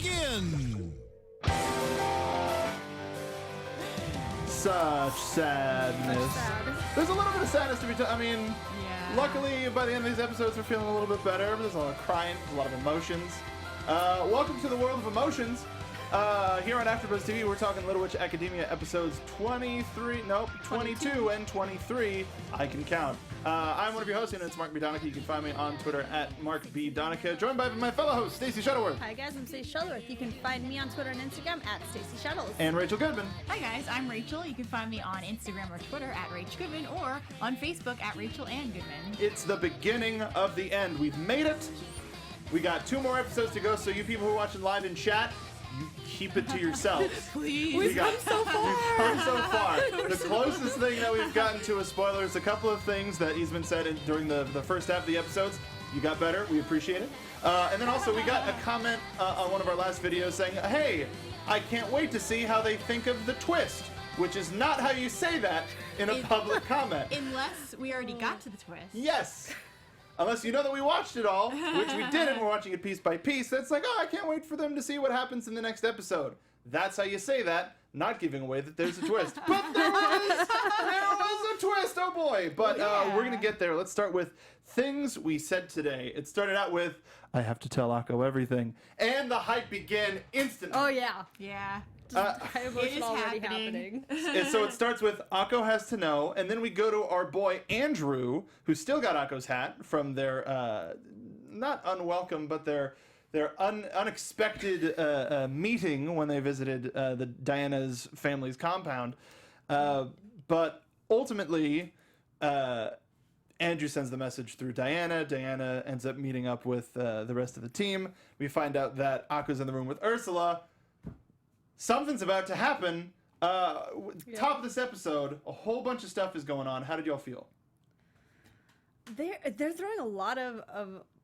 begin. Such sadness. There's a little bit of sadness to be luckily by the end of these episodes we're feeling a little bit better. There's a lot of crying, a lot of emotions. Welcome to the world of emotions. Here on AfterBuzz TV, we're talking Little Witch Academia episodes 22 and 23. I can count. I'm one of your hosts, and it's Mark Donica. You can find me on Twitter at Mark B. Donica, joined by my fellow host, Stacey Shuttleworth. Hi guys, I'm Stacey Shuttleworth. You can find me on Twitter and Instagram at Stacey Shuttles. And Rachel Goodman. Hi guys, I'm Rachel. You can find me on Instagram or Twitter at Rach Goodman or on Facebook at Rachel Ann Goodman. It's the beginning of the end. We've made it. We got 2 more episodes to go, so you people who are watching live in chat, you keep it to yourselves. Please. We've come so far. We've come so far. The closest thing that we've gotten to a spoiler is a couple of things that he's been said during the first half of the episodes. You got better. We appreciate it. And then also we got a comment on one of our last videos saying, hey, I can't wait to see how they think of the twist, which is not how you say that in a public comment. Unless we already got to the twist. Yes. Unless you know that we watched it all, which we did, and we're watching it piece by piece. That's like, oh, I can't wait for them to see what happens in the next episode. That's how you say that, not giving away that there's a twist. But there was a twist, oh boy. But we're going to get there. Let's start with things we said today. It started out with, I have to tell Akko everything. And the hype began instantly. Oh yeah. Yeah. It is already happening. And so it starts with Akko has to know, and then we go to our boy Andrew, who still got Akko's hat from their not unwelcome, but their unexpected meeting when they visited the Diana's family's compound. But ultimately, Andrew sends the message through Diana. Diana ends up meeting up with the rest of the team. We find out that Akko's in the room with Ursula. Something's about to happen. Top of this episode, a whole bunch of stuff is going on. How did y'all feel? They're throwing a lot of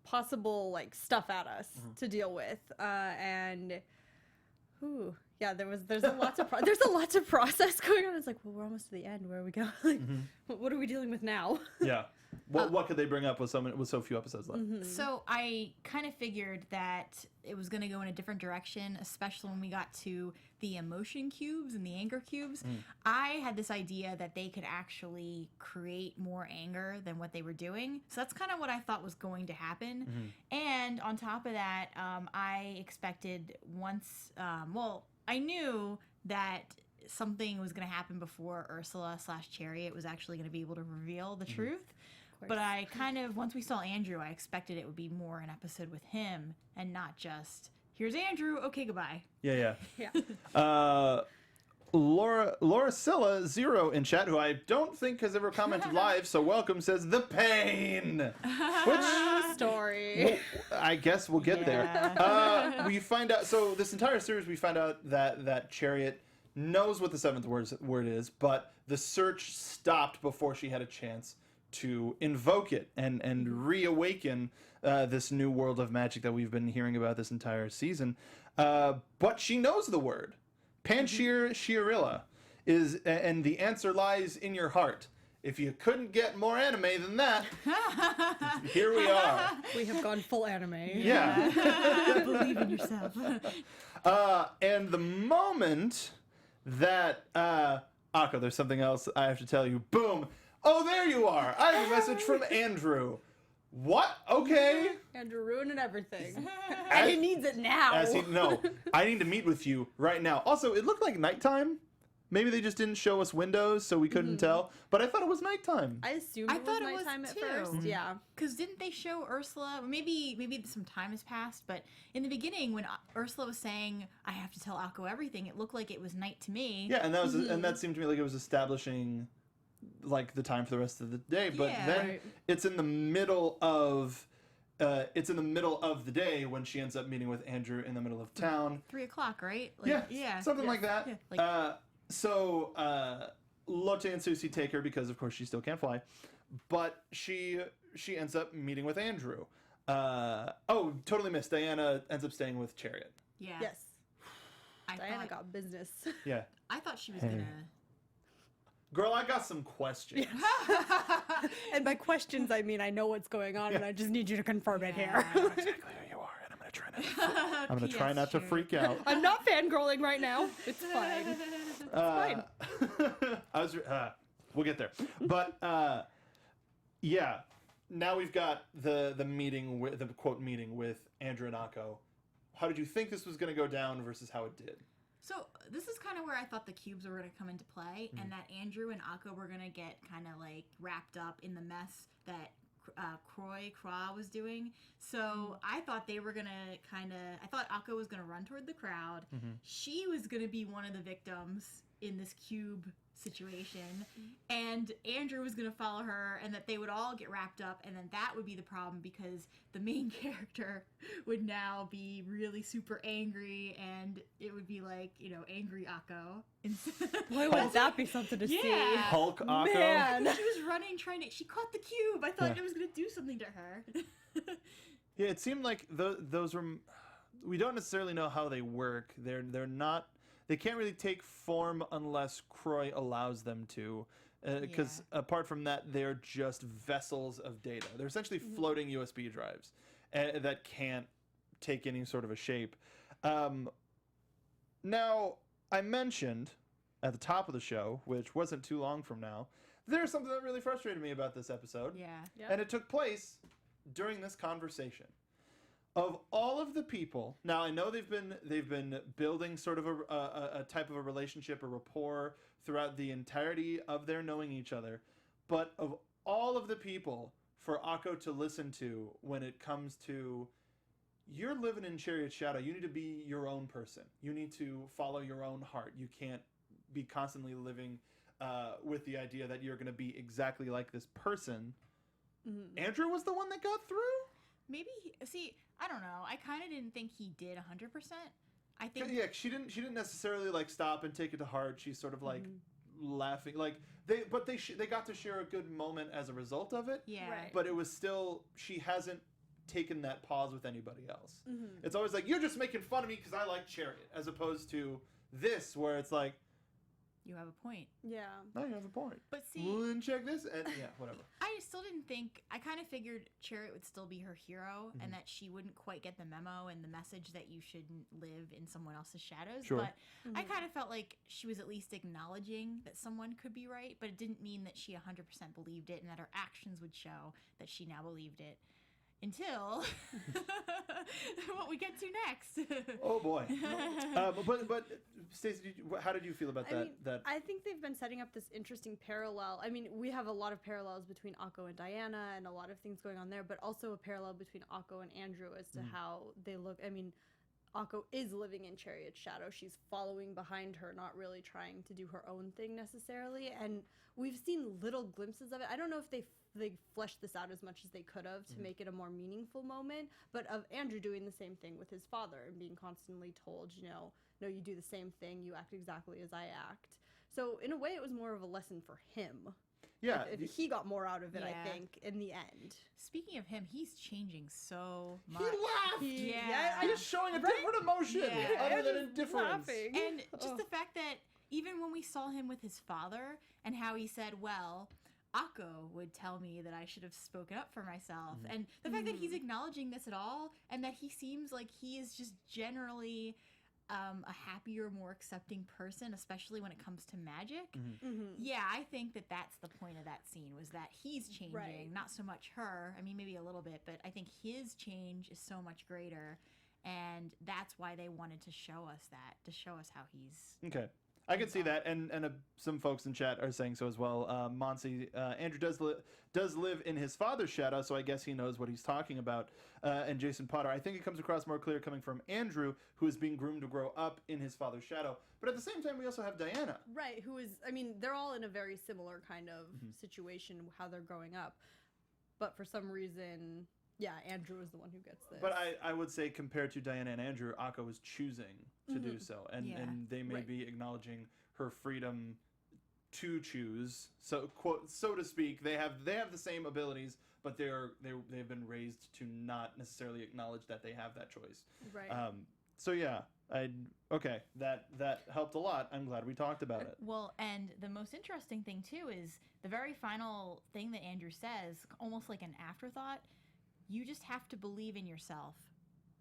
possible stuff at us to deal with, and there's a lot to process going on. It's like, well, we're almost to the end. Where are we going? What are we dealing with now? Yeah. What could they bring up with so few episodes left? So I kind of figured that it was going to go in a different direction, especially when we got to the emotion cubes and the anger cubes. I had this idea that they could actually create more anger than what they were doing. So that's kind of what I thought was going to happen. And on top of that, I expected I knew that something was going to happen before Ursula/Chariot was actually going to be able to reveal the truth. But I once we saw Andrew, I expected it would be more an episode with him and not just, here's Andrew, okay, goodbye. Yeah. Laura Silla 0 in chat, who I don't think has ever commented live, so welcome, says the pain. Which story. I guess we'll get there. We find out, so this entire series we find out that Chariot knows what the 7th word is, but the search stopped before she had a chance to invoke it and reawaken this new world of magic that we've been hearing about this entire season. But she knows the word. Panshir Shirilla is, and the answer lies in your heart. If you couldn't get more anime than that, here we are. We have gone full anime. Yeah. Believe in yourself. And the moment that Akko, there's something else I have to tell you. Boom. Oh, there you are. I have a message from Andrew. What? Okay. Andrew ruining everything. And he needs it now. No, I need to meet with you right now. Also, it looked like nighttime. Maybe they just didn't show us windows, so we couldn't tell. But I thought it was nighttime. I assumed it was nighttime at first. Yeah. Because didn't they show Ursula? Maybe some time has passed, but in the beginning, when Ursula was saying, I have to tell Akko everything, it looked like it was night to me. Yeah, and that was and that seemed to me like it was establishing the time for the rest of the day. But then it's in the middle of the day when she ends up meeting with Andrew in the middle of town. 3:00, right? Something like that. Yeah, So Lotte and Susie take her because, of course, she still can't fly. But she ends up meeting with Andrew. Totally missed. Diana ends up staying with Chariot. Yeah. Yes. Diana got business. Yeah. I thought she was gonna. Girl, I got some questions. And by questions, I mean I know what's going on, and I just need you to confirm it here. I know exactly who you are, and I'm going I'm gonna try not to freak out. I'm not fangirling right now. It's fine. It's fine. We'll get there. But yeah, now we've got the meeting with the quote meeting with Andrew and Akko. How did you think this was going to go down versus how it did? So this is kind of where I thought the cubes were going to come into play, and that Andrew and Akko were going to get kind of like wrapped up in the mess that Croix was doing. So I thought they were going to I thought Akko was going to run toward the crowd. She was going to be one of the victims in this cube situation, and Andrew was going to follow her, and that they would all get wrapped up, and then that would be the problem because the main character would now be really super angry, and it would be like, you know, angry Akko. Boy, would that be something to see. Hulk Akko. Man. She was running, she caught the cube. I thought it was going to do something to her. Yeah, it seemed like those were. We don't necessarily know how they work. They're not. They can't really take form unless Croix allows them to, because apart from that, they're just vessels of data. They're essentially floating USB drives that can't take any sort of a shape. Now, I mentioned at the top of the show, which wasn't too long from now, there's something that really frustrated me about this episode. Yeah. And it took place during this conversation. Of all of the people, now I know they've been building sort of a type of a relationship, a rapport throughout the entirety of their knowing each other, but of all of the people for Akko to listen to when it comes to you're living in Chariot's shadow, you need to be your own person. You need to follow your own heart. You can't be constantly living with the idea that you're going to be exactly like this person. Andrew was the one that got through? Maybe, I don't know. I kind of didn't think he did 100%. I think... Yeah, she didn't necessarily, like, stop and take it to heart. She's sort of, like, laughing. Like, they got to share a good moment as a result of it. Yeah. Right. But it was still, she hasn't taken that pause with anybody else. It's always like, you're just making fun of me because I like Chariot, as opposed to this, where it's like, You have a point. Yeah. no, you have a point. But see, Well, then check this, and yeah, whatever. I still didn't think, I kind of figured Chariot would still be her hero and that she wouldn't quite get the memo and the message that you shouldn't live in someone else's shadows. Sure. But I kind of felt like she was at least acknowledging that someone could be right, but it didn't mean that she 100% believed it and that her actions would show that she now believed it. Until what we get to next. Oh boy. But Stacey, how did you feel about that? I think they've been setting up this interesting parallel. I mean, we have a lot of parallels between Akko and Diana and a lot of things going on there, but also a parallel between Akko and Andrew as to how they look. I mean, Akko is living in Chariot's shadow. She's following behind her, not really trying to do her own thing necessarily. And we've seen little glimpses of it. I don't know if they fleshed this out as much as they could have to make it a more meaningful moment, but of Andrew doing the same thing with his father and being constantly told, you know, no, you do the same thing, you act exactly as I act. So in a way, it was more of a lesson for him. Yeah. He got more out of it, Yeah. I think, in the end. Speaking of him, he's changing so much. He laughed! Yeah. He's showing a different emotion Yeah. other than And indifference. laughing. And just the fact that even when we saw him with his father and how he said, well, Akko would tell me that I should have spoken up for myself. And the fact that he's acknowledging this at all and that he seems like he is just generally a happier, more accepting person, especially when it comes to magic. Yeah, I think that that's the point of that scene, was that he's changing, Right. not so much her. I mean, maybe a little bit, but I think his change is so much greater. And that's why they wanted to show us that, to show us how he's... Okay. I can see that, and some folks in chat are saying so as well. Monsi, Andrew does live in his father's shadow, so I guess he knows what he's talking about. And Jason Potter, I think it comes across more clear coming from Andrew, who is being groomed to grow up in his father's shadow. But at the same time, we also have Diana. Right, who is, I mean, they're all in a very similar kind of situation, how they're growing up. But for some reason, yeah, Andrew is the one who gets this. But I would say compared to Diana and Andrew, Akko is choosing to do so. And, Yeah. and they may Right. be acknowledging her freedom to choose. So, quote, so to speak, they have the same abilities, but they've been raised to not necessarily acknowledge that they have that choice. Right. So yeah, okay, that helped a lot. I'm glad we talked about it. Well, and the most interesting thing, too, is the very final thing that Andrew says, almost like an afterthought, you just have to believe in yourself.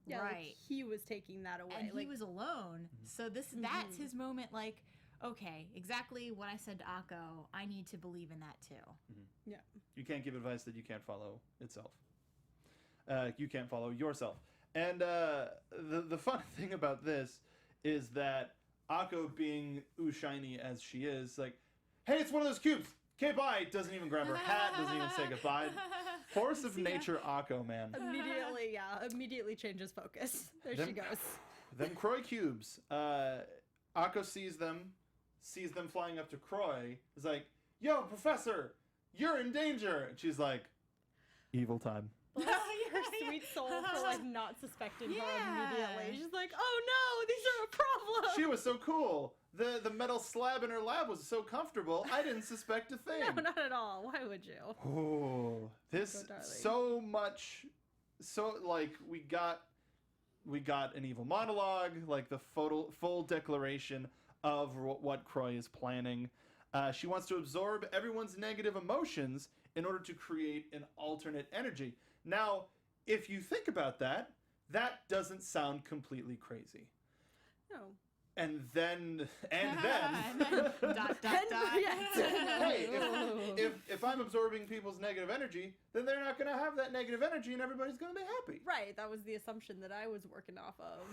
Yeah, right. like he was taking that away. And like, he was alone. So that's his moment, like, okay, exactly what I said to Akko. I need to believe in that too. Yeah. You can't give advice that you can't follow itself. You can't follow yourself. And the fun thing about this is that Akko, being shiny as she is, like, hey, it's one of those cubes. Okay, bye. Doesn't even grab her hat. Doesn't even say goodbye. Force of nature, Akko, man. Immediately changes focus. There she goes. Them Croy cubes. Akko sees them flying up to Croy. Is like, yo, Professor, you're in danger. And she's like, evil time. Her sweet soul for like not suspecting her immediately. She's like, oh no, these are a problem. She was so cool. The metal slab in her lab was so comfortable. I didn't suspect a thing. No, not at all. Why would you? Oh, this so much. So like we got an evil monologue, like the full declaration of what Croy is planning. She wants to absorb everyone's negative emotions in order to create an alternate energy. Now, if you think about that, that doesn't sound completely crazy. No. And then dot. hey, if I'm absorbing people's negative energy, then they're not going to have that negative energy and everybody's going to be happy. Right, that was the assumption that I was working off of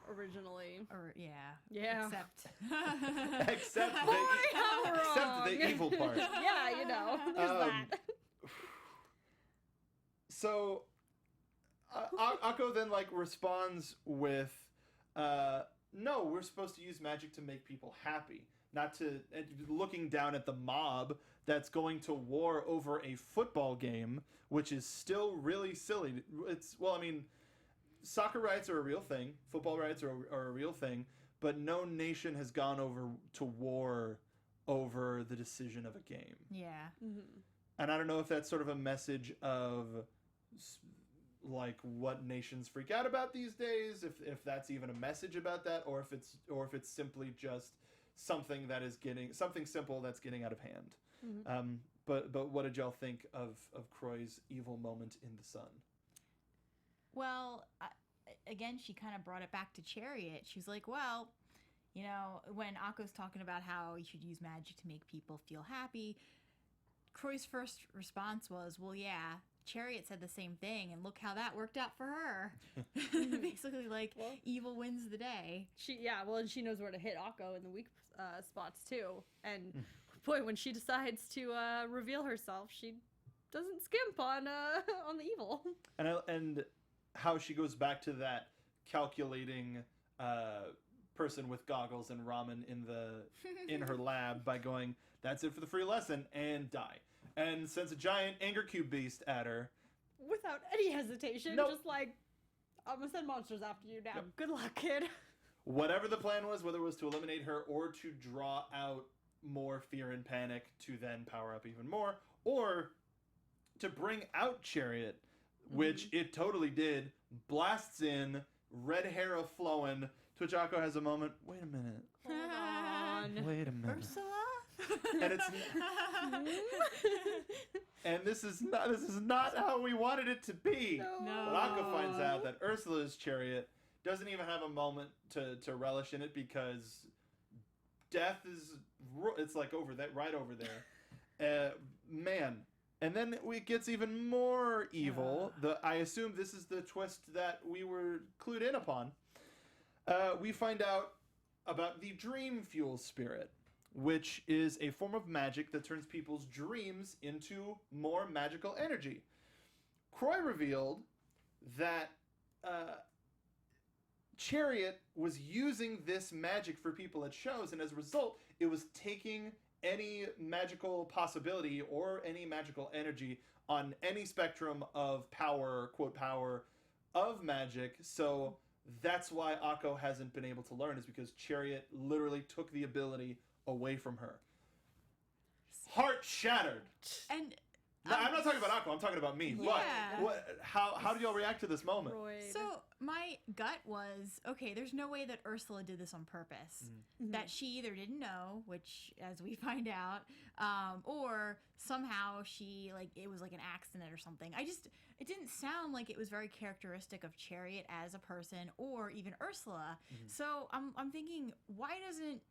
originally. Or Yeah. Except the evil part. Yeah, you know, there's that. So Akko then like responds with no, we're supposed to use magic to make people happy, not to looking down at the mob that's going to war over a football game, which is still really silly. Soccer riots are a real thing, football riots are a real thing, but no nation has gone over to war over the decision of a game. Yeah. Mm-hmm. And I don't know if that's sort of a message of like what nations freak out about these days, if that's even a message about that, or if it's simply just something simple that's getting out of hand. Mm-hmm. But what did y'all think of Croy's evil moment in the sun? Well, again, she kind of brought it back to Chariot. She's like, well, you know, when Akko's talking about how you should use magic to make people feel happy, Croy's first response was, well, yeah, Chariot said the same thing, and look how that worked out for her. Basically, like, evil wins the day. And she knows where to hit Akko in the weak spots, too. And, boy, when she decides to reveal herself, she doesn't skimp on the evil. And how she goes back to that calculating person with goggles and ramen in her lab by going, that's it for the free lesson, and die. And sends a giant anger cube beast at her. Without any hesitation, just like, I'm gonna send monsters after you now. Yep. Good luck, kid. Whatever the plan was, whether it was to eliminate her or to draw out more fear and panic to then power up even more, or to bring out Chariot, which it totally did, blasts in, red hair a-flowing. To which Akko has a moment, wait a minute. Hold on. Wait a minute. Ursula? And it's and this is not how we wanted it to be. No. But Akko finds out that Ursula's Chariot doesn't even have a moment to relish in it, because death it's like right over there. Man. And then it gets even more evil. I assume this is the twist that we were clued in upon. We find out about the Dream Fuel Spirit, which is a form of magic that turns people's dreams into more magical energy. Croy revealed that Chariot was using this magic for people at shows, and as a result, it was taking any magical possibility or any magical energy on any spectrum of power, quote, power of magic. So that's why Akko hasn't been able to learn, is because Chariot literally took the ability away from her. Heart shattered. And I'm not talking about Akko, I'm talking about me. Yeah. How do y'all react to this moment? Freud. so My gut was, okay, there's no way that Ursula did this on purpose. That she either didn't know, which, as we find out, or somehow she, like, it was like an accident or something. It didn't sound like it was very characteristic of Chariot as a person, or even Ursula. So I'm thinking, why doesn't,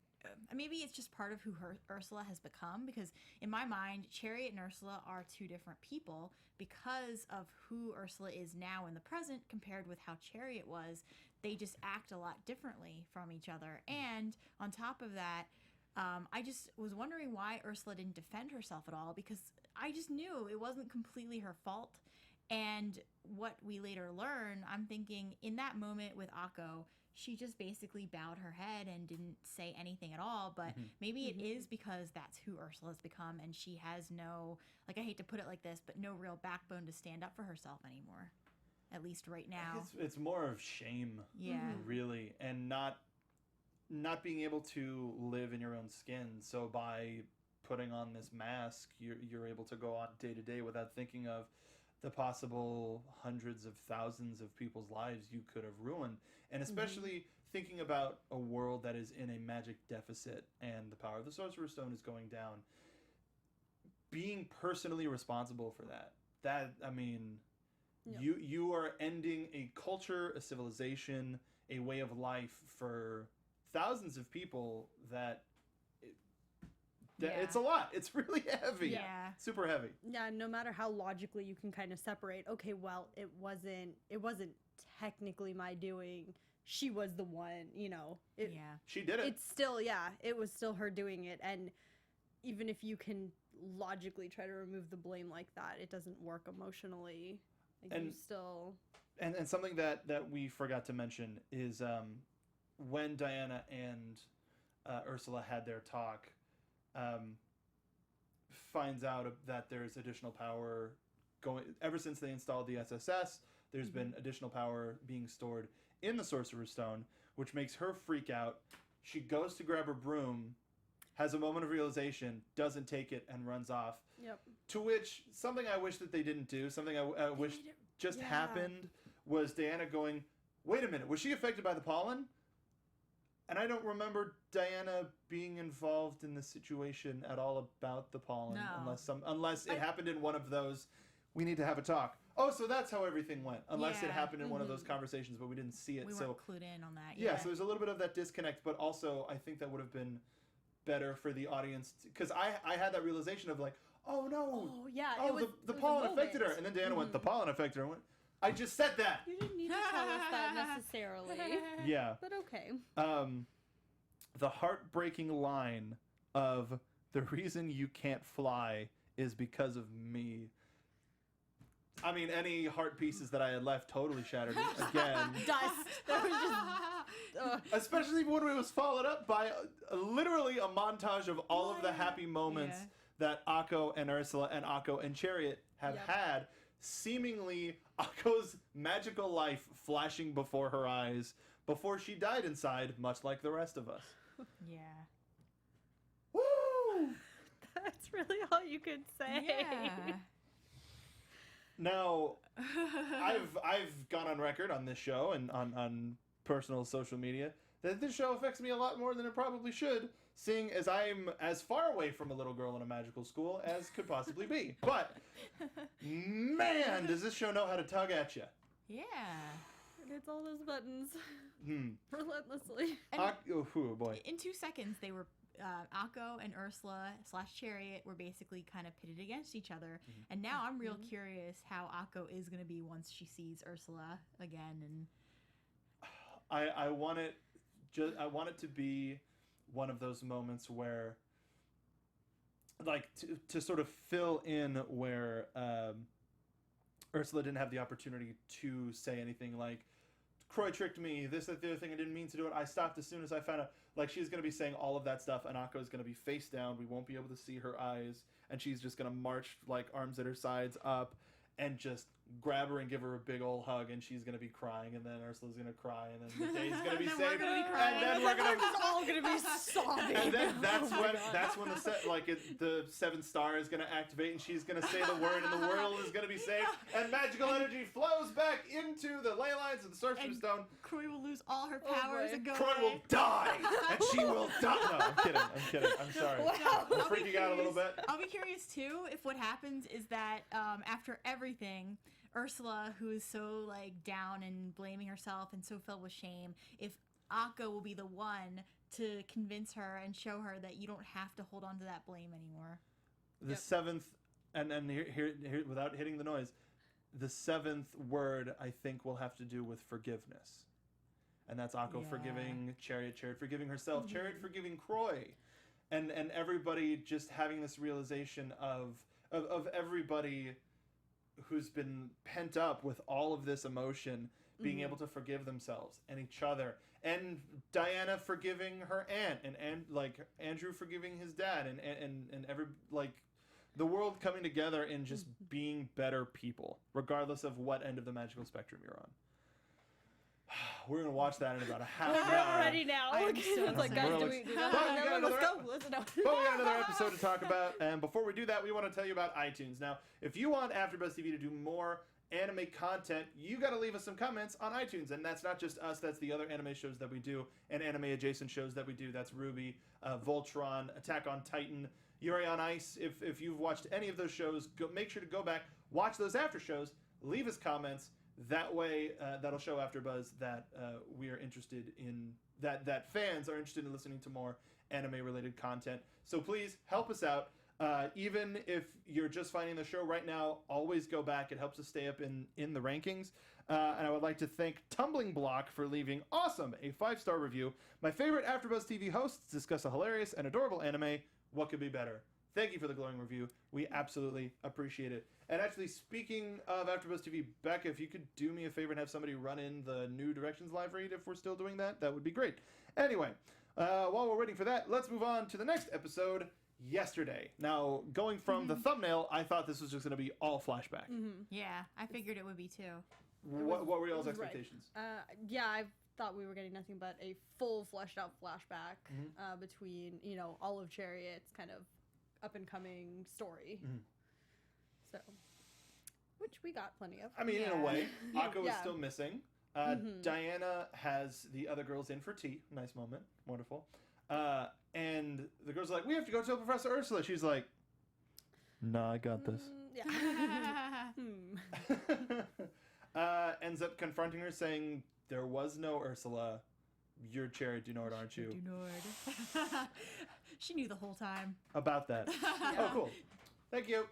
maybe it's just part of who Ursula has become, because in my mind, Chariot and Ursula are two different people because of who Ursula is now in the present compared with how Chariot was. They just act a lot differently from each other. And on top of that, I just was wondering why Ursula didn't defend herself at all, because I just knew it wasn't completely her fault. And what we later learn, I'm thinking in that moment with Akko, she just basically bowed her head and didn't say anything at all. But maybe it is because that's who Ursula has become, and she has no, like, I hate to put it like this, but no real backbone to stand up for herself anymore. At least right now. It's more of shame. Yeah. Really, and not being able to live in your own skin. So by putting on this mask, you're able to go on day to day without thinking of the possible hundreds of thousands of people's lives you could have ruined. And especially thinking about a world that is in a magic deficit and the power of the Sorcerer's Stone is going down. Being personally responsible for that, I mean, you are ending a culture, a civilization, a way of life for thousands of people that it's a lot. It's really heavy. Yeah. Super heavy. Yeah, no matter how logically you can kind of separate, okay, well, it wasn't technically my doing. She was the one, She did it. It's still, it was still her doing it. And even if you can logically try to remove the blame like that, it doesn't work emotionally. Like, you still... And something that we forgot to mention is when Diana and Ursula had their talk, finds out that there's additional power going ever since they installed the SSS. There's been additional power being stored in the Sorcerer's Stone, which makes her freak out. She goes to grab her broom, has a moment of realization, doesn't take it, and runs off. Yep. To which, something I wish that they didn't do, something I wish just happened, was Diana going, wait a minute, was she affected by the pollen? And I don't remember Diana being involved in the situation at all about the pollen, unless it happened in one of those, we need to have a talk. Oh, so that's how everything went. Unless it happened in one of those conversations, but we didn't see it. We so weren't clued in on that. Yeah, so there's a little bit of that disconnect, but also I think that would have been better for the audience, because I had that realization of like, oh no, the pollen affected her, and then Diana went, the pollen affected her. I went, I just said that. You didn't need to tell us that necessarily. Yeah. But okay. The heartbreaking line of the reason you can't fly is because of me. I mean, any heart pieces that I had left totally shattered again. Dust. That was just... Especially when it was followed up by literally a montage of all of the happy moments that Akko and Ursula and Akko and Chariot have had. Seemingly Akko's magical life flashing before her eyes before she died inside, much like the rest of us. Yeah. Woo! That's really all you could say. Yeah. Now, I've gone on record on this show and on personal social media that this show affects me a lot more than it probably should, seeing as I'm as far away from a little girl in a magical school as could possibly be. But, man, does this show know how to tug at you. Yeah. It hits all those buttons. Relentlessly. Oh boy. In 2 seconds, they were Akko and Ursula / Chariot were basically kind of pitted against each other. And now I'm real curious how Akko is going to be once she sees Ursula again. And I want it to be one of those moments where, like, to sort of fill in where Ursula didn't have the opportunity to say anything like, Croy tricked me, this, that, the other thing, I didn't mean to do it, I stopped as soon as I found out. Like, she's going to be saying all of that stuff, and Akko is going to be face down, we won't be able to see her eyes, and she's just going to march, like, arms at her sides up, and just grab her and give her a big old hug, and she's gonna be crying, and then Ursula's gonna cry, and then the day's gonna be And then we're saved, gonna be crying. and then we're We're gonna. just all gonna be sobbing. And then that's Oh my when God. the 7th star is gonna activate, and she's gonna say the word, and the world is gonna be saved, and magical energy flows back into the ley lines of the Sorcerer's And Stone. Croy will lose all her Oh, powers boy. and go Croy away. will die, and she will die. No, I'm kidding. I'm sorry. Wow. I'm I'll be freaking out a little curious- bit. I'll be curious too if what happens is that after everything, Ursula, who is so like down and blaming herself and so filled with shame, if Akko will be the one to convince her and show her that you don't have to hold on to that blame anymore. The Yep. 7th, and here, without hitting the noise, the 7th word I think will have to do with forgiveness, and that's Akko Yeah. forgiving Chariot, Chariot forgiving herself, Chariot forgiving Croy, and everybody just having this realization of everybody who's been pent up with all of this emotion being able to forgive themselves and each other, and Diana forgiving her aunt, and like Andrew forgiving his dad, and every like the world coming together and just being better people regardless of what end of the magical spectrum you're on. We're gonna watch that in about a half an We're hour. ready now. I am Okay, so it's like, guys, do we do that? But we got No, another- let's go. Let's go. But we got another episode to talk about, and before we do that, we want to tell you about iTunes. Now, if you want AfterBuzz TV to do more anime content, you got to leave us some comments on iTunes, and that's not just us, that's the other anime shows that we do, and anime adjacent shows that we do. That's Ruby, Voltron, Attack on Titan, Yuri on Ice. If you've watched any of those shows, make sure to go back, watch those after shows, leave us comments. That way, that'll show AfterBuzz that we are interested in, that fans are interested in listening to more anime-related content. So please help us out. Even if you're just finding the show right now, always go back. It helps us stay up in the rankings. And I would like to thank Tumbling Block for leaving a 5-star review. My favorite AfterBuzz TV hosts discuss a hilarious and adorable anime. What could be better? Thank you for the glowing review. We absolutely appreciate it. And actually, speaking of AfterBuzz TV, Becca, if you could do me a favor and have somebody run in the New Directions live read if we're still doing that, that would be great. Anyway, while we're waiting for that, let's move on to the next episode, Yesterday. Now, going from the thumbnail, I thought this was just going to be all flashback. Yeah, I figured it would be too. What were y'all's Right. expectations? Yeah, I thought we were getting nothing but a full fleshed out flashback between, all of Chariot's kind of up and coming story. So, which we got plenty of. I mean, in a Yeah. way, Akko is Yeah. still missing. Diana has the other girls in for tea. Nice moment. Wonderful. And the girls are like, we have to go tell Professor Ursula. She's like, nah, I got this. Yeah. Ends up confronting her, saying, there was no Ursula. You're Chariot, you know it, aren't you? She knew the whole time. About that. Oh, cool. Thank you.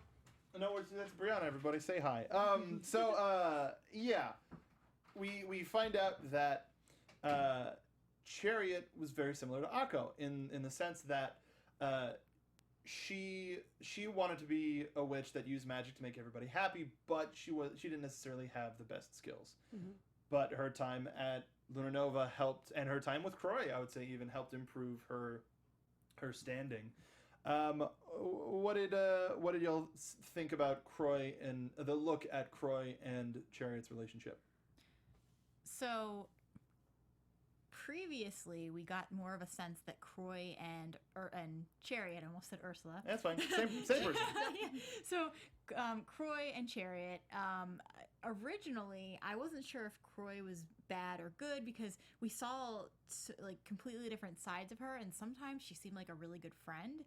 No, that's Brianna, everybody. Say hi. Yeah. We find out that Chariot was very similar to Akko in the sense that she wanted to be a witch that used magic to make everybody happy, but she didn't necessarily have the best skills. But her time at Lunar Nova helped, and her time with Croy, I would say, even helped improve her standing. What did y'all think about Croy and the look at Croy and Chariot's relationship? So previously, we got more of a sense that Croy and Chariot, I almost said Ursula. That's fine. Same person. Yeah. So Croy and Chariot, originally, I wasn't sure if Croy was bad or good because we saw like completely different sides of her, and sometimes she seemed like a really good friend.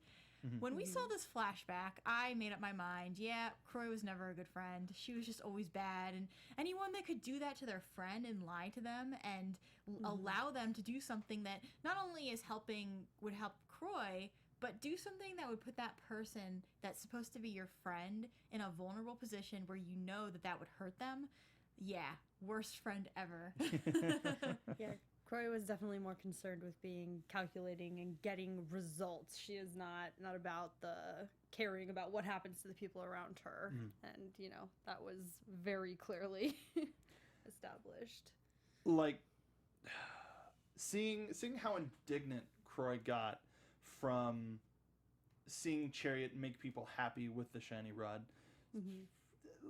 When we saw this flashback, I made up my mind. Yeah, Croy was never a good friend. She was just always bad. And anyone that could do that to their friend and lie to them and allow them to do something that not only would help Croy, but do something that would put that person that's supposed to be your friend in a vulnerable position where you know that would hurt them. Yeah, worst friend ever. Yeah, Croy was definitely more concerned with being calculating and getting results. She is not about the caring about what happens to the people around her. And, that was very clearly established. Like, seeing how indignant Croy got from seeing Chariot make people happy with the shiny rod.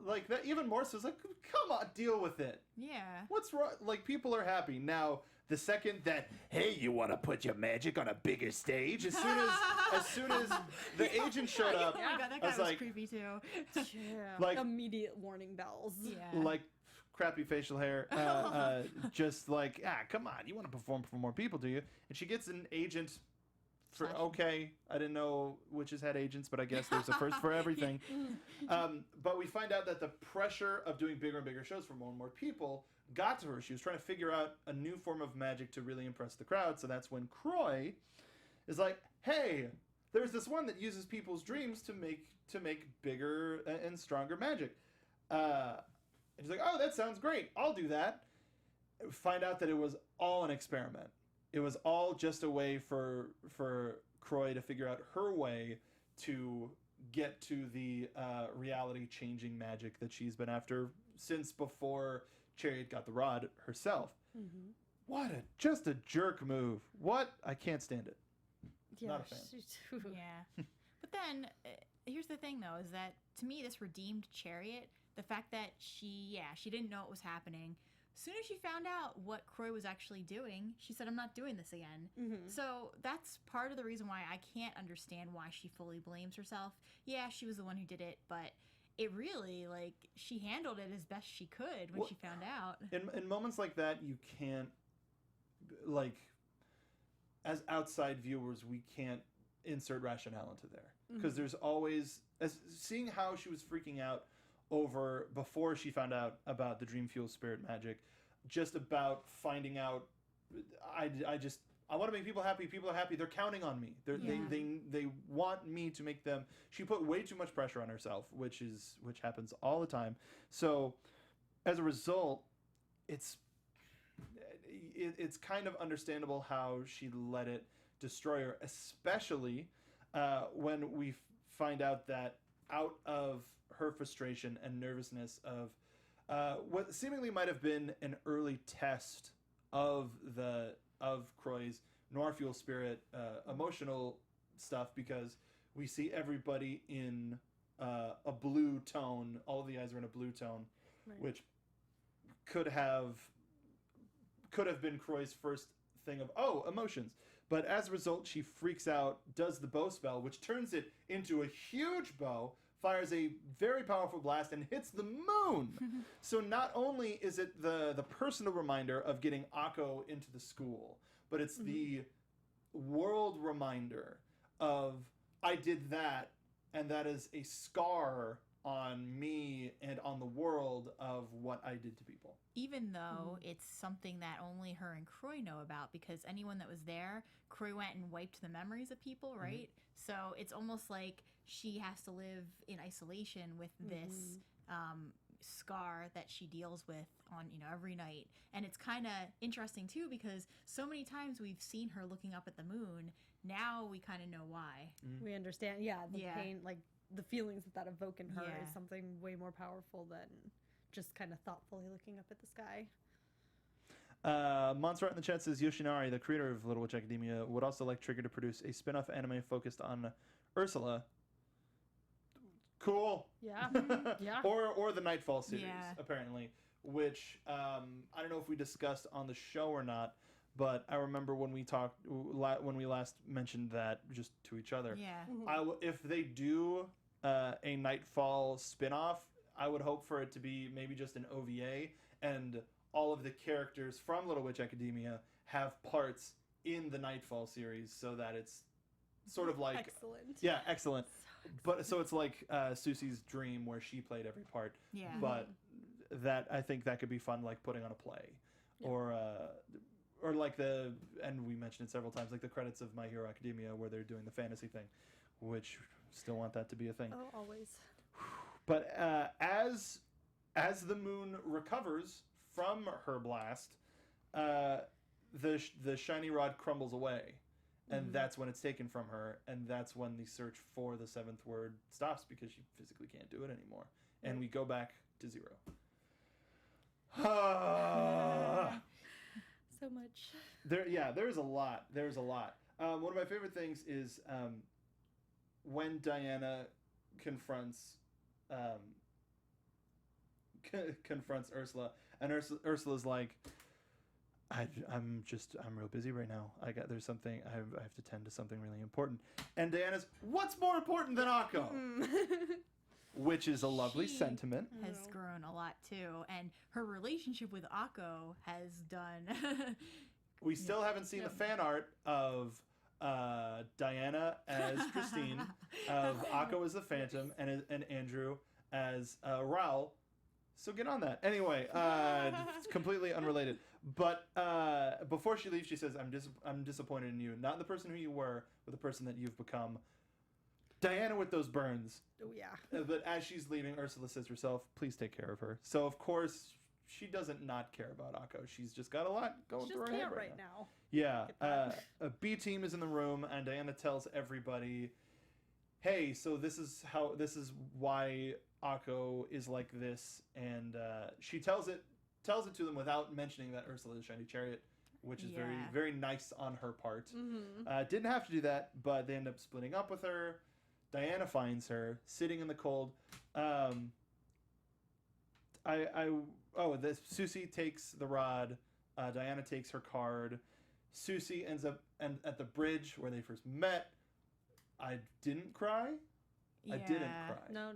like that even more so. It's like, come on, deal with it. Yeah. What's wrong? Like, people are happy now. The second that, hey, you want to put your magic on a bigger stage? As soon as the agent showed up, Oh my god, that I guy was was like, creepy too. Yeah. Like- immediate warning bells. Yeah. like crappy facial hair, just like, come on, you want to perform for more people, do you? And she gets an agent for, okay, I didn't know witches had agents, but I guess there's a first for everything. But we find out that the pressure of doing bigger and bigger shows for more and more people got to her. She was trying to figure out a new form of magic to really impress the crowd. So that's when Croy is like, hey, there's this one that uses people's dreams to make bigger and stronger magic. And she's like, oh, that sounds great. I'll do that. Find out that it was all an experiment. It was all just a way for Croy to figure out her way to get to the reality-changing magic that she's been after since before Chariot got the rod herself. Mm-hmm. What just a jerk move. What? I can't stand it. Yeah, Not a fan. Yeah. But then, here's the thing, though, is that, to me, this redeemed Chariot, the fact that she didn't know what was happening. As soon as she found out what Croy was actually doing, she said, I'm not doing this again. Mm-hmm. So that's part of the reason why I can't understand why she fully blames herself. Yeah, she was the one who did it, but it really, like, she handled it as best she could when she found out. In moments like that, you can't, like, as outside viewers, we can't insert rationale into there. Because there's always, seeing how she was freaking out over before she found out about the dream fuel spirit magic, just about finding out, I want to make people happy. People are happy. They're counting on me. They want me to make them. She put way too much pressure on herself, which happens all the time. So as a result, it's kind of understandable how she let it destroy her, especially when we find out that out of her frustration and nervousness of what seemingly might have been an early test of Croy's Noir Fuel Spirit emotional stuff, because we see everybody in a blue tone. All of the eyes are in a blue tone, Right. which could have been Croy's first thing of emotions. But as a result, she freaks out, does the bow spell, which turns it into a huge bow, fires a very powerful blast, and hits the moon. So not only is it the personal reminder of getting Akko into the school, but it's the world reminder of, I did that, and that is a scar on me and on the world of what I did to people. Even though it's something that only her and Croy know about, because anyone that was there, Croy went and wiped the memories of people, right? So it's almost like she has to live in isolation with this scar that she deals with on, every night. And it's kind of interesting too, because so many times we've seen her looking up at the moon. Now we kind of know why. We understand. The pain, like the feelings that evoke in her is something way more powerful than just kind of thoughtfully looking up at the sky. Montserrat in the chat says, Yoshinari, the creator of Little Witch Academia, would also like Trigger to produce a spin-off anime focused on Ursula. Cool. Yeah. Yeah. Or the Nightfall series, Yeah. apparently, which I don't know if we discussed on the show or not, but I remember when we last mentioned that just to each other. Yeah. If they do a Nightfall spin-off, I would hope for it to be maybe just an OVA, and all of the characters from Little Witch Academia have parts in the Nightfall series, so that it's sort of like Excellent. Yeah, excellent. But so it's like Susie's Dream, where she played every part. Yeah. But that, I think that could be fun, like putting on a play, or like and we mentioned it several times, like the credits of My Hero Academia, where they're doing the fantasy thing, which still want that to be a thing. Oh, always. But as the moon recovers from her blast, the shiny rod crumbles away, and that's when it's taken from her, and that's when the search for the seventh word stops, because she physically can't do it anymore, and we go back to 0. So much. There's a lot. One of my favorite things is when Diana confronts confronts Ursula, and Ursula's like, I'm real busy right now. There's something I have to tend to something really important. And Diana's, what's more important than Akko? Which is a lovely sentiment. Has grown a lot too, and her relationship with Akko has done. We still haven't seen the fan art of Diana as Christine, of Akko as the Phantom, and Andrew as Raoul. So get on that. Anyway, it's completely unrelated. But before she leaves, she says, I'm disappointed in you. Not in the person who you were, but the person that you've become. Diana with those burns. Oh, yeah. But as she's leaving, Ursula says herself, please take care of her. So, of course, she doesn't not care about Akko. She's just got a lot going through her head right now. Yeah. A B team is in the room, and Diana tells everybody, hey, so this is why Akko is like this. And she tells it to them without mentioning that Ursula is Shiny Chariot, which is very, very nice on her part. Didn't have to do that, but they end up splitting up with her. Diana finds her sitting in the cold. Susie takes the rod. Diana takes her card. Susie ends up at the bridge where they first met. I didn't cry. Yeah. I didn't cry. No.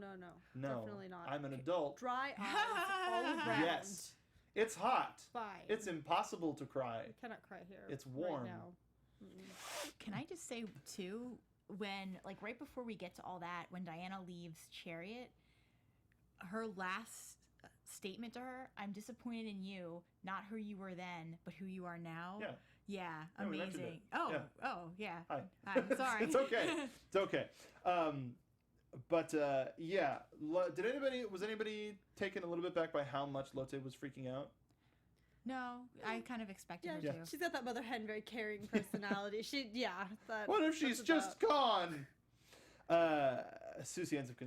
Definitely not. I'm an adult. Dry eyes all around. Yes. It's hot. Fine. It's impossible to cry. I cannot cry here. It's warm. Right now. Can I just say too, when right before we get to all that, when Diana leaves Chariot, her last statement to her, I'm disappointed in you, not who you were then, but who you are now. Yeah, amazing. Yeah. Hi. I'm sorry. It's okay. It's okay. Was anybody taken a little bit back by how much Lotte was freaking out? No, I kind of expected her to. She's got that mother hen, very caring personality. What if she's just gone? Susie ends up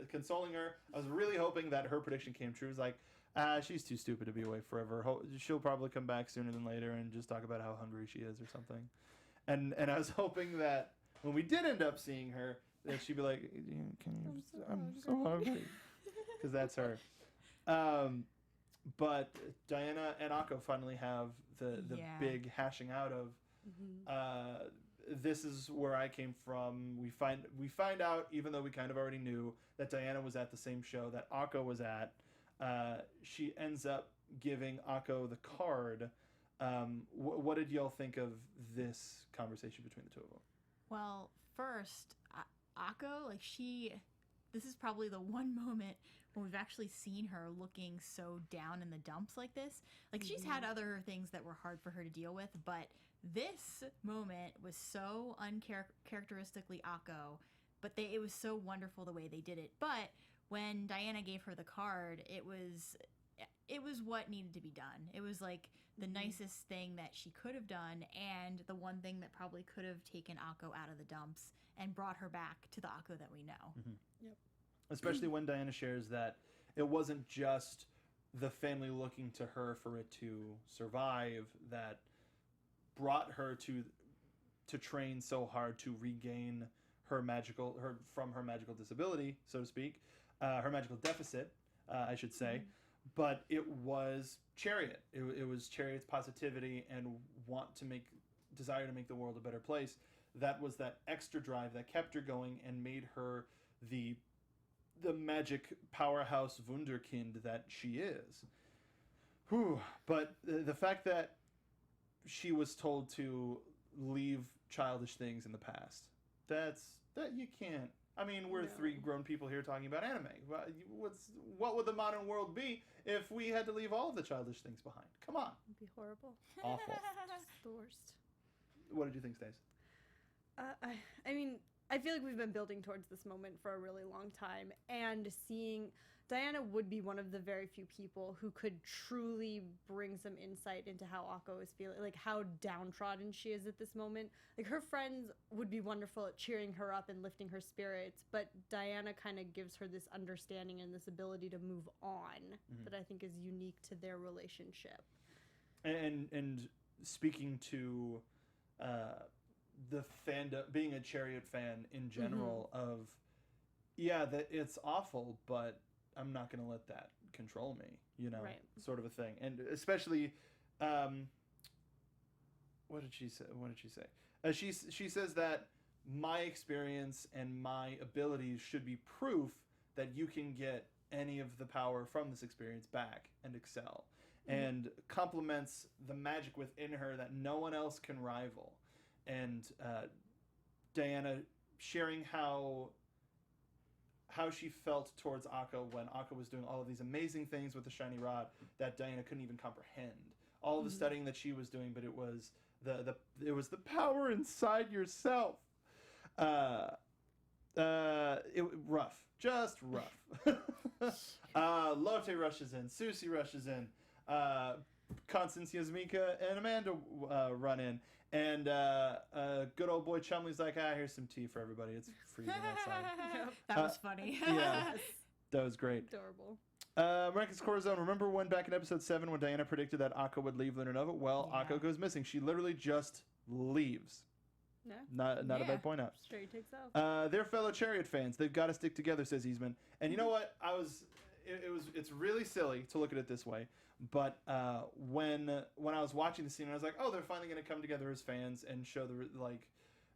consoling her. I was really hoping that her prediction came true. It was like, she's too stupid to be away forever. She'll probably come back sooner than later and just talk about how hungry she is or something. And I was hoping that when we did end up seeing her, that she'd be like, I'm so hungry. Because that's her. But Diana and Akko finally have the big hashing out of. This is where I came from. We find out, even though we kind of already knew, that Diana was at the same show that Akko was at. She ends up giving Akko the card. What did y'all think of this conversation between the two of them? Well, first, Akko, this is probably the one moment when we've actually seen her looking so down in the dumps like this. She's had other things that were hard for her to deal with, but this moment was so uncharacteristically Akko, but it was so wonderful the way they did it. But when Diana gave her the card, it was what needed to be done. It was the nicest thing that she could have done, and the one thing that probably could have taken Akko out of the dumps and brought her back to the Akko that we know. Yep. Especially when Diana shares that it wasn't just the family looking to her for it to survive that brought her to train so hard to regain her magical disability, so to speak, her magical deficit, I should say. But it was Chariot. It was Chariot's positivity and desire to make the world a better place. That was that extra drive that kept her going and made her the magic powerhouse wunderkind that she is. Whew. But the fact that she was told to leave childish things in the past, that you can't. I mean, we're three grown people here talking about anime. What would the modern world be if we had to leave all of the childish things behind? Come on. It'd be horrible. Awful. Just the worst. What did you think, Stace? I mean, I feel like we've been building towards this moment for a really long time, and seeing Diana would be one of the very few people who could truly bring some insight into how Akko is feeling, how downtrodden she is at this moment. Her friends would be wonderful at cheering her up and lifting her spirits, but Diana kind of gives her this understanding and this ability to move on that I think is unique to their relationship. And speaking to the fandom, being a Chariot fan in general, that it's awful, but I'm not going to let that control me, you know, Right. sort of a thing. And especially, what did she say? She says that my experience and my abilities should be proof that you can get any of the power from this experience back and excel, and compliments the magic within her that no one else can rival. And Diana sharing how she felt towards Akko when Akko was doing all of these amazing things with the shiny rod that Diana couldn't even comprehend. All of the studying that she was doing, but it was the power inside yourself. Rough, just rough. Lotte rushes in, Susie rushes in, Constance, Yasmika, and Amanda run in, and good old boy Chumley's like, here's some tea for everybody. It's freezing outside. That was funny. Yeah, that was great. Adorable. Marcus Corazon, remember when back in episode 7 when Diana predicted that Akko would leave Lunar Nova? Well, Yeah. Akko goes missing. She literally just leaves. Yeah. Not a Yeah. bad point out. Straight takes off. They're fellow Chariot fans. They've got to stick together, says Eastman. And you know what? It's really silly to look at it this way. But when I was watching the scene, I was like, oh, they're finally going to come together as fans and show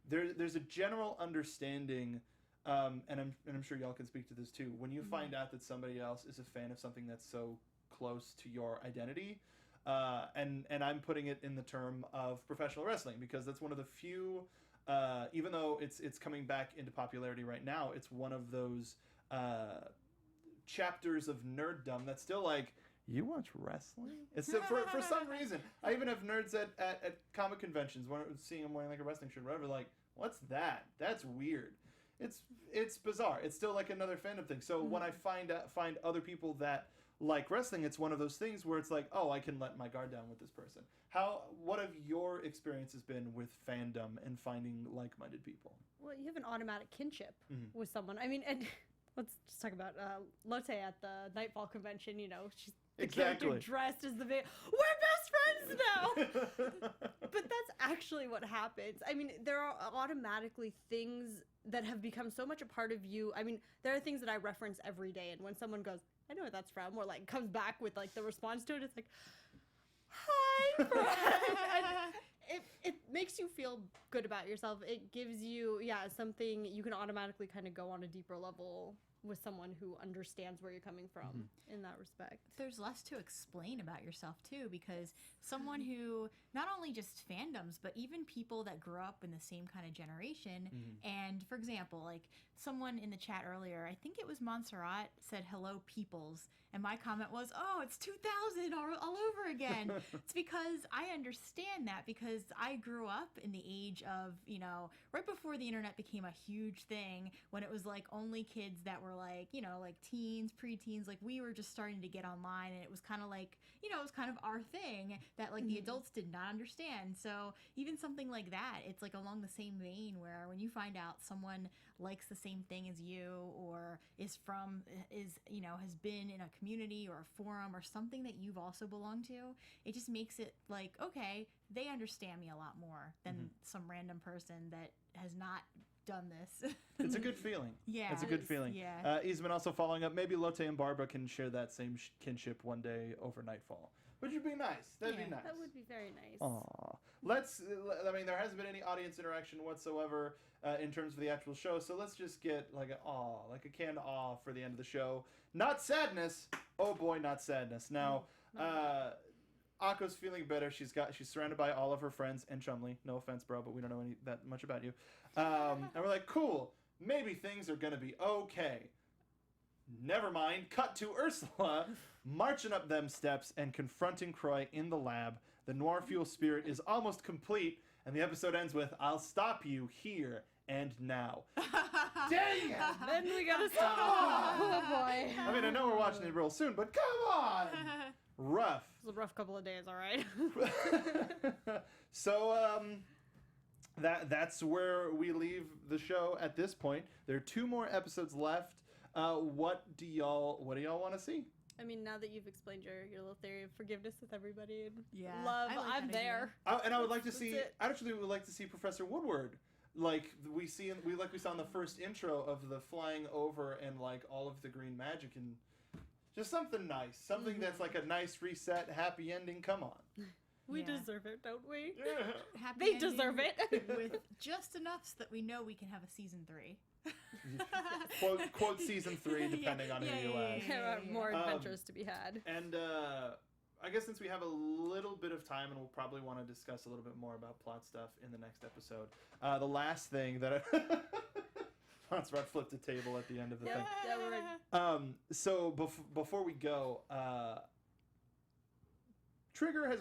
there's a general understanding. And I'm sure y'all can speak to this too. When you find out that somebody else is a fan of something that's so close to your identity, and I'm putting it in the term of professional wrestling because that's one of the few. Even though it's coming back into popularity right now, it's one of those chapters of nerddom that's still like, you watch wrestling? It's still, for some reason. I even have nerds at comic conventions when seeing them wearing like a wrestling shirt, or whatever. Like, what's that? That's weird. It's bizarre. It's still like another fandom thing. So when I find other people that like wrestling, it's one of those things where it's like, oh, I can let my guard down with this person. What have your experiences been with fandom and finding like-minded people? Well, you have an automatic kinship with someone. I mean, and let's just talk about Lotte at the Nightfall convention. You know, she's the character dressed as the we're best friends now. But that's actually what happens. I mean, there are automatically things that have become so much a part of you. I mean, there are things that I reference every day, and when someone goes, I know what that's from, or like comes back with like the response to it, it's like, hi, friend. And it makes you feel good about yourself. It gives you, something you can automatically kind of go on a deeper level with someone who understands where you're coming from in that respect. There's less to explain about yourself too, because someone who not only just fandoms, but even people that grew up in the same kind of generation. And for example, like someone in the chat earlier, I think it was Montserrat, said hello peoples, and my comment was, oh, it's 2000 all over again. It's because I understand that, because I grew up in the age of, you know, right before the internet became a huge thing, when it was like only kids that were like, you know, like teens, preteens, like we were just starting to get online, and it was kind of like, you know, it was kind of our thing that like the adults did not understand. So even something like that, it's like along the same vein, where when you find out someone likes the same thing as you, or is you know, has been in a community or a forum or something that you've also belonged to, it just makes it like, okay, they understand me a lot more than some random person that has not done this. It's a good feeling. Yeah. It's a good feeling. Yeah. Eastman also following up, maybe Lotte and Barbara can share that same kinship one day over Nightfall. Which would be nice. That'd be nice. That would be very nice. Aw. I mean, there hasn't been any audience interaction whatsoever in terms of the actual show, so let's just get like a canned awe for the end of the show. Not sadness. Oh boy, not sadness. Now, Akko's feeling better. She's surrounded by all of her friends and Chumley. No offense, bro, but we don't know that much about you. And we're like, cool. Maybe things are gonna be okay. Never mind. Cut to Ursula marching up them steps and confronting Croy in the lab. The Noir Fuel spirit is almost complete, and the episode ends with, I'll stop you here and now. Dang it! Then we gotta stop. Oh boy. I mean, I know we're watching it real soon, but come on! Rough. It was a rough couple of days, all right. So, that's where we leave the show at this point. There are 2 more episodes left. What do y'all want to see? I mean, now that you've explained your little theory of forgiveness with everybody and Yeah, love, I like I'm that there. And I would like to see. it. I actually would like to see Professor Woodward, like we saw in the first intro of the flying over and like all of the green magic, and Just something nice. Something that's like a nice reset, happy ending. Come on. We Yeah. deserve it, don't we? Yeah. Happy They ending deserve it. with just enough so that we know we can have a season 3. quote season 3, depending on who you ask. There are more adventures to be had. And I guess since we have a little bit of time, and we'll probably want to discuss a little bit more about plot stuff in the next episode, the last thing that Hans Rod flipped a table at the end of the thing. Yeah, we're ready. So before we go, Trigger has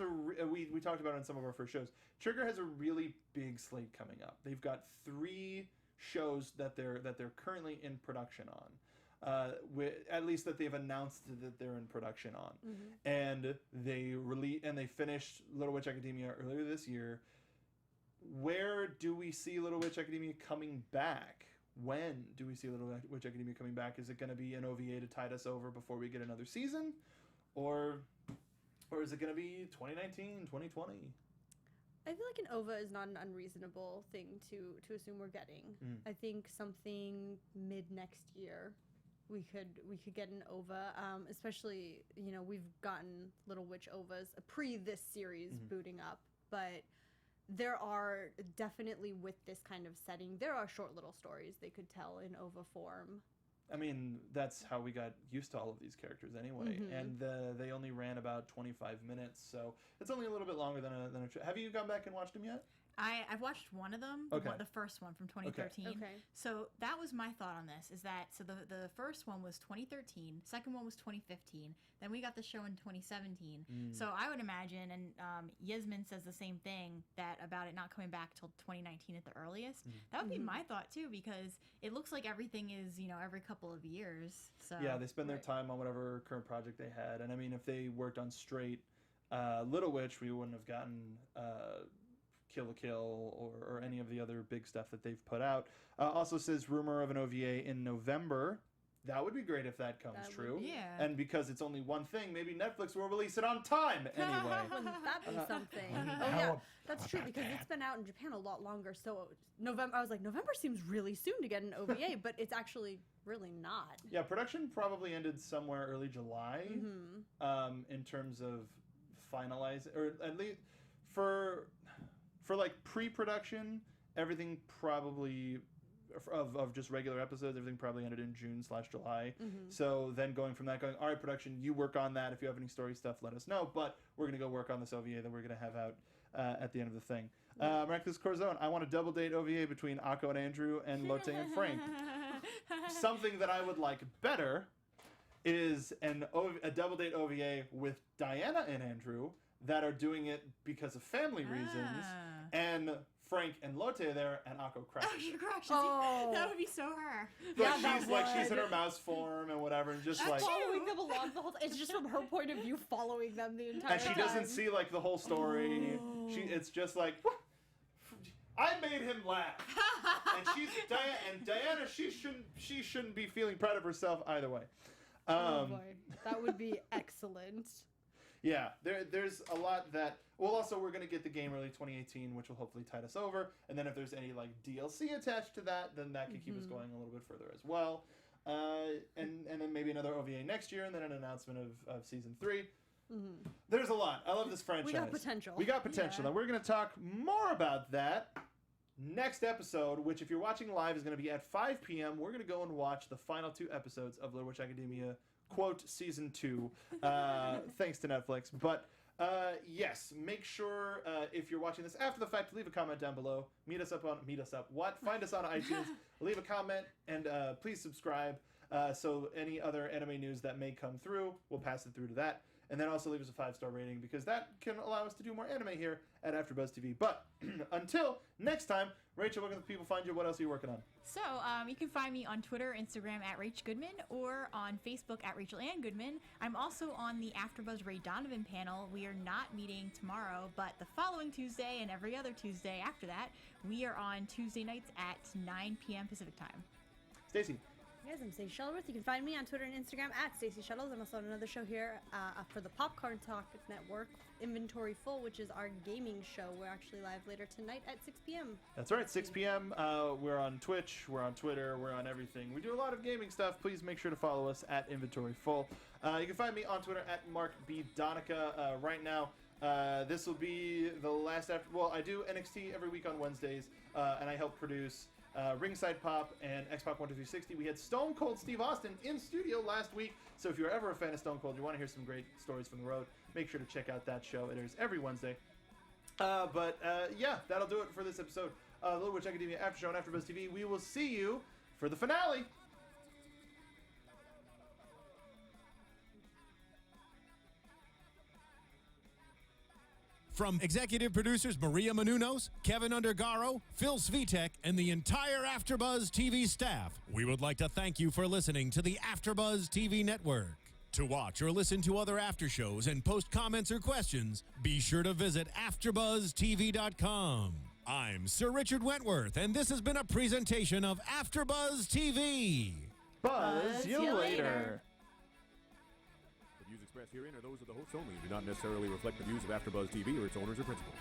we talked about it in some of our first shows. Trigger has a really big slate coming up. They've got 3 shows that they're currently in production on. At least that they've announced that they're in production on, and they finished Little Witch Academia earlier this year. Where do we see Little Witch Academia coming back? When do we see Little Witch Academia coming back? Is it going to be an OVA to tide us over before we get another season, or is it going to be 2019, 2020? I feel like an OVA is not an unreasonable thing to assume we're getting. I think something mid next year, we could get an OVA. Especially, we've gotten Little Witch OVAs pre this series booting up, but there are definitely, with this kind of setting, there are short little stories they could tell in OVA form. I mean, that's how we got used to all of these characters anyway, and they only ran about 25 minutes, so it's only a little bit longer than a Have you gone back and watched them yet? I've watched one of them, Okay. the first one from 2013. Okay. So that was my thought on this, is that, so the first one was 2013, second one was 2015, then we got the show in 2017. So I would imagine, and Yasmin says the same thing, that about it not coming back till 2019 at the earliest. That would be my thought too, because it looks like everything is, every couple of years. So Yeah, they spend their time on whatever current project they had, and I mean, if they worked on straight Little Witch, we wouldn't have gotten Kill la Kill or any of the other big stuff that they've put out. Also says rumor of an OVA in November. That would be great if that comes true. Yeah. And because it's only one thing, maybe Netflix will release it on time anyway. Wouldn't that be something? Oh yeah, that's true, because it's been out in Japan a lot longer. So November, I was like, November seems really soon to get an OVA, but it's actually really not. Yeah, production probably ended somewhere early July in terms of finalizing, or at least for like pre-production, everything probably of just regular episodes, everything probably ended in June/July. So then going from that, all right, production, you work on that. If you have any story stuff, let us know. But we're gonna go work on this OVA that we're gonna have out at the end of the thing. Miraculous Corazon, I want a double date OVA between Akko and Andrew and Lotte and Frank. Something that I would like better is a double date OVA with Diana and Andrew that are doing it because of family reasons, and Frank and Lotte are there, and Akko crashes. Oh, she crashes. Oh. That would be so her. But Yeah, she's in her mouse form and whatever, and just like, Following them along the whole time. It's just from her point of view, following them the entire and time. she doesn't see like the whole story. It's just like, I made him laugh, and Diana, she shouldn't be feeling proud of herself either way. Oh boy, that would be excellent. Yeah, there's a lot that. Well, also we're gonna get the game early 2018, which will hopefully tide us over. And then if there's any like DLC attached to that, then that could keep us going a little bit further as well. And then maybe another OVA next year, and then an announcement of season 3. There's a lot. I love this franchise. We got potential. We got potential, and we're gonna talk more about that next episode, which if you're watching live is gonna be at 5 p.m. We're gonna go and watch the final 2 episodes of Little Witch Academia. Quote season 2, thanks to Netflix. But yes, make sure if you're watching this after the fact, leave a comment down below. Find us on iTunes. Leave a comment and please subscribe. So any other anime news that may come through, we'll pass it through to that. And then also leave us a 5-star rating, because that can allow us to do more anime here at AfterBuzz TV. But until next time, Rachel, where can the people find you? What else are you working on? So you can find me on Twitter, Instagram at Rach Goodman, or on Facebook at Rachel Ann Goodman. I'm also on the AfterBuzz Ray Donovan panel. We are not meeting tomorrow, but the following Tuesday and every other Tuesday after that, we are on Tuesday nights at 9 p.m. Pacific time. Stacey. Guys, I'm Stacey Shuttleworth. You can find me on Twitter and Instagram at Stacey Shuttles. I'm also on another show here for the Popcorn Talk Network, Inventory Full, which is our gaming show. We're actually live later tonight at 6 p.m. That's right, 6 p.m. We're on Twitch, we're on Twitter, we're on everything. We do a lot of gaming stuff. Please make sure to follow us at Inventory Full. You can find me on Twitter at Mark Donica. Right now, this will be the last after. Well, I do NXT every week on Wednesdays, and I help produce Ringside Pop and X-Pac 12360. We had Stone Cold Steve Austin in studio last week, so if you're ever a fan of Stone Cold, you want to hear some great stories from the road, make sure to check out that show. It airs every Wednesday. Yeah, that'll do it for this episode of Little Witch Academia After Show on AfterBuzz TV. We will see you for the finale. From executive producers Maria Menounos, Kevin Undergaro, Phil Svitek, and the entire AfterBuzz TV staff, we would like to thank you for listening to the AfterBuzz TV network. To watch or listen to other after shows and post comments or questions, be sure to visit AfterBuzzTV.com. I'm Sir Richard Wentworth, and this has been a presentation of AfterBuzz TV. Buzz you later. The views expressed herein are those of the hosts only and do not necessarily reflect the views of AfterBuzz TV or its owners or principals.